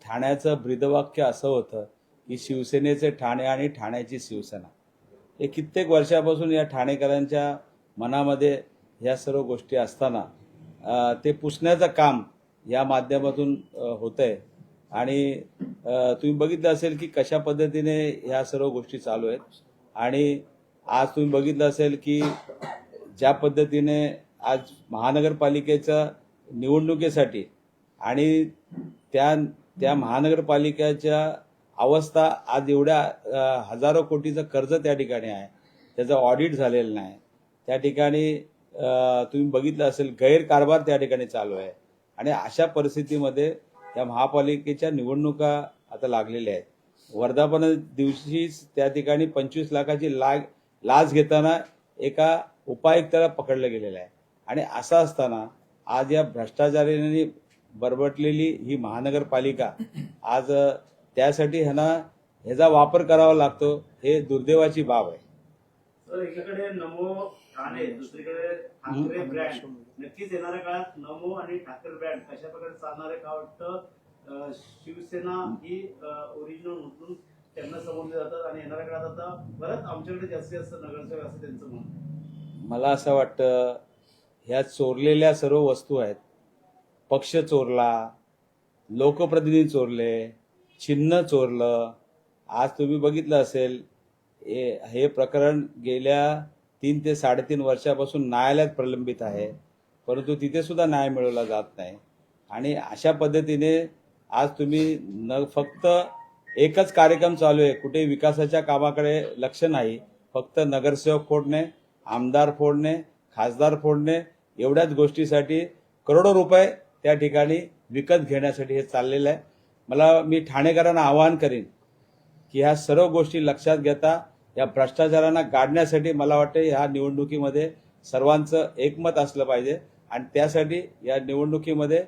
ठाण्याचं ब्रीदवाक्य असं होतं की शिवसेनेचे ठाणे आणि ठाण्याची शिवसेना. हे कित्येक वर्षापासून या ठाणेकरांच्या मनामध्ये ह्या सर्व गोष्टी असताना ते पुसण्याचं काम या माध्यमातून होतंय. आणि तुम्ही बघितलं असेल की कशा पद्धतीने ह्या सर्व गोष्टी चालू आहेत. आणि आज तुम्ही बघितलं असेल की ज्या पद्धतीने आज महानगरपालिकेच्या निवडणुकीसाठी आणि त्या त्या महानगरपालिकेच्या अवस्था आज एवढ्या हजारो कोटीचं कर्ज त्या ठिकाणी आहे, त्याचं ऑडिट झालेलं नाही. त्या ठिकाणी तुम्ही बघितलं असेल गैरकारभार त्या ठिकाणी चालू आहे. आणि अशा परिस्थितीमध्ये या महापालिकेच्या निवडणुका आता लागलेल्या आहेत. वर्धापन दिवशीच त्या ठिकाणी 25 लाखाची लाच घेताना एका उपायुक्ताला पकडलं गेलेलं आहे. आणि असं असताना आज या भ्रष्टाचाराने बरबटलेली ही महानगरपालिका आज त्यासाठी ह्याचा वापर करावा लागतो, हे दुर्दैवाची बाब आहे. सर, एकीकडे नमो ठाणे, दुसरीकडे ठाकरे ब्रँड. नक्कीच येणाऱ्या काळात नमो आणि ठाकरे ब्रँड कशा प्रकारे चालणार आहे? का वाटतं शिवसेना ही ओरिजिनल म्हणून त्यांना समजले जातात आणि येणाऱ्या काळात आता परत आमच्याकडे जास्तीत जास्त नगरसेवक असं त्यांचं म्हणणं. मला असं वाटतं ह्या चोरलेल्या सर्व वस्तू आहेत. पक्ष चोरला, लोकप्रतिनिधी चोरले, चिन्ह चोरलं. आज तुम्ही बघितलं असेल हे प्रकरण गेल्या 3 ते 3.5 वर्षापासून न्यायालयात प्रलंबित आहे, परंतु तिथे सुद्धा न्याय मिळवला जात नाही. आणि अशा पद्धतीने आज तुम्ही फक्त एकच कार्यक्रम चालू आहे, कुठे विकासाच्या कामाकडे लक्ष नाही, फक्त नगरसेवक फोडणे, आमदार फोडणे, खासदार फोडणे, एवढ्याच गोष्टीसाठी करोडो रुपये त्या ठिकाणी विकत घेण्यासाठी हे चाललेलं आहे. मी ठाणेकरांना आवाहन करीन की ह्या सर्व गोष्टी लक्षात घेता या भ्रष्टाचारांना गाडण्यासाठी मला वाटतं ह्या निवडणुकीमध्ये सर्वांचं एकमत असलं पाहिजे. आणि त्यासाठी या निवडणुकीमध्ये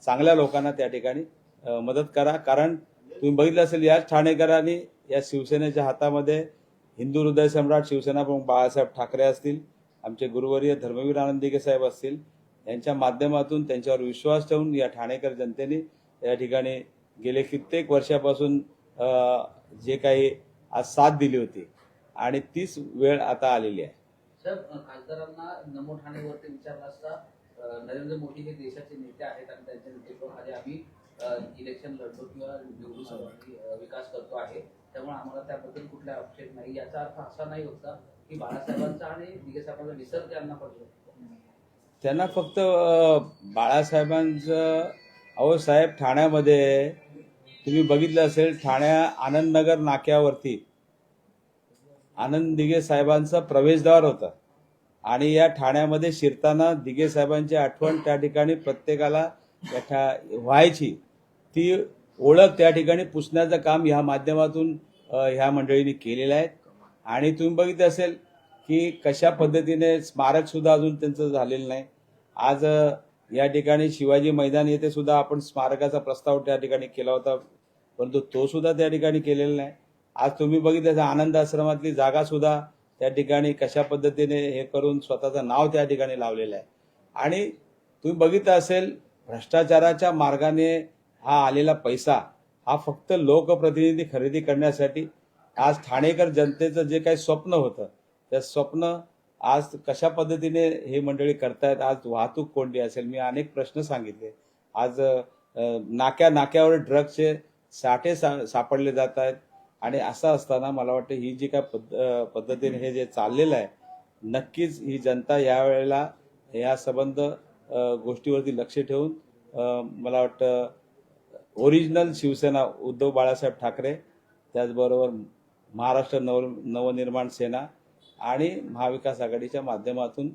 चांगल्या लोकांना त्या ठिकाणी मदत करा. कारण तुम्ही बघितलं असेल याच ठाणेकरांनी या शिवसेनेच्या हातामध्ये हिंदू हृदय सम्राट शिवसेना प्रमुख बाळासाहेब ठाकरे असतील, आमचे गुरुवर्य धर्मवीर आनंद दिघे साहेब असतील, यांच्या माध्यमातून त्यांच्यावर विश्वास ठेवून या ठाणेकर जनतेने या ठिकाणी गेले कित्येक वर्षापासून जे काही आज साथ दिली होती आणि तीच वेळ आता आलेली आहे. सर, खासदारांना नमो ठाणेवरती विचारलं असता नरेंद्र मोदी हे देशाचे नेते आहेत आणि त्यांच्या नेतृत्वाखाली आम्ही इलेक्शन लढतो किंवा निवडून विकास करतो आहे, त्यामुळे आम्हाला त्याबद्दल कुठला आक्षेप नाही. याचा अर्थ असा नाही होता की बाळासाहेबांचा आणि दिघे साहेबांचा विसर त्यांना पडतो. त्यांना फक्त बाळासाहेबांचं अहो साहेब, ठाण्यामध्ये तुम्ही बघितलं असेल आनंदनगर नाक्यावरती आनंद दिघे साहेबांचं प्रवेशद्वार होतं. आणि या ठाण्यामध्ये शिरताना दिघे साहेबांची आठवण त्या ठिकाणी प्रत्येकाला व्हायची. ती ओळख त्या ठिकाणी पुसण्याचं काम ह्या माध्यमातून ह्या मंडळींनी केलेलं आहे. आणि तुम्ही बघितलं असेल की कशा पद्धतीने स्मारक सुद्धा अजून त्यांचं झालेलं नाही. आज या ठिकाणी शिवाजी मैदान येथे सुद्धा आपण स्मारकाचा प्रस्ताव त्या ठिकाणी केला होता, परंतु तो सुद्धा त्या ठिकाणी केलेला नाही. आज तुम्ही बघितलं आनंद आश्रमातली जागा सुद्धा त्या ठिकाणी कशा पद्धतीने हे करून स्वतःचं नाव त्या ठिकाणी लावलेलं आहे. आणि तुम्ही बघितलं असेल भ्रष्टाचाराच्या मार्गाने हा आलेला पैसा हा फक्त लोकप्रतिनिधी खरेदी करण्यासाठी आज ठाणेकर जनतेचं जे काही स्वप्न होतं त्या स्वप्न आज कशा पद्धतीने हे मंडळी करतायत. आज वाहतूक कोंडी असेल, मी अनेक प्रश्न सांगितले. आज नाक्यावर ड्रग्सचे साठे सापडले जात आहेत. आणि असं असताना मला वाटतं ही जी काय पद्धतीने हे जे चाललेलं आहे, नक्कीच ही जनता यावेळेला या संबंध गोष्टीवरती लक्ष ठेवून मला वाटतं ओरिजिनल शिवसेना उद्धव बाळासाहेब ठाकरे, त्याचबरोबर महाराष्ट्र नवनिर्माण सेना आणि महाविकास आघाडीच्या माध्यमातून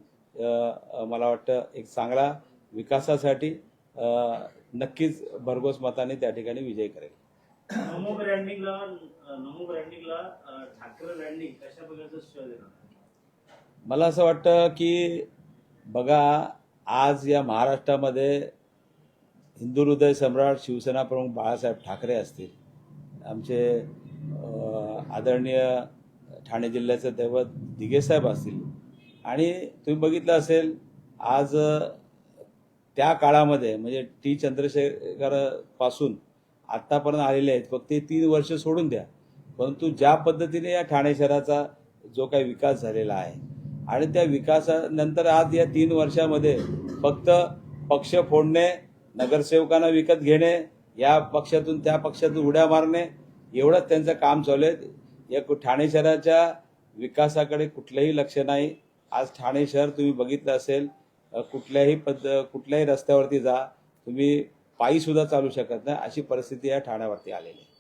मला वाटतं एक चांगला विकासासाठी नक्कीच भरघोस मताने त्या ठिकाणी विजय करेल. नमो ब्रँडिंगला ठाकरे ब्रँडिंग कशा प्रकारचं श्रेय देणार? मला असं वाटतं की बघा, आज या महाराष्ट्रामध्ये हिंदू हृदय सम्राट शिवसेना प्रमुख बाळासाहेब ठाकरे असतील, आमचे आदरणीय ठाणे जिल्ह्याचे दैवत दिघे साहेब असतील. आणि तुम्ही बघितलं असेल आज त्या काळामध्ये म्हणजे टी चंद्रशेखर पासून आत्तापर्यंत आलेले आहेत, फक्त ते 3 वर्ष सोडून द्या. परंतु ज्या पद्धतीने या ठाणे शहराचा जो काही विकास झालेला आहे आणि त्या विकासानंतर आज या 3 वर्षामध्ये फक्त पक्ष फोडणे, नगरसेवकांना विकत घेणे, या पक्षातून त्या पक्षातून उड्या मारणे, एवढंच त्यांचं काम चालू आहे. या ठाणे शहराच्या विकासाकडे कुठलंही लक्ष नाही. आज ठाणे शहर तुम्ही बघितलं असेल, कुठल्याही रस्त्यावरती जा, तुम्ही पायी सुद्धा चालू शकत नाही, अशी परिस्थिती या ठाण्यावरती आलेली आहे.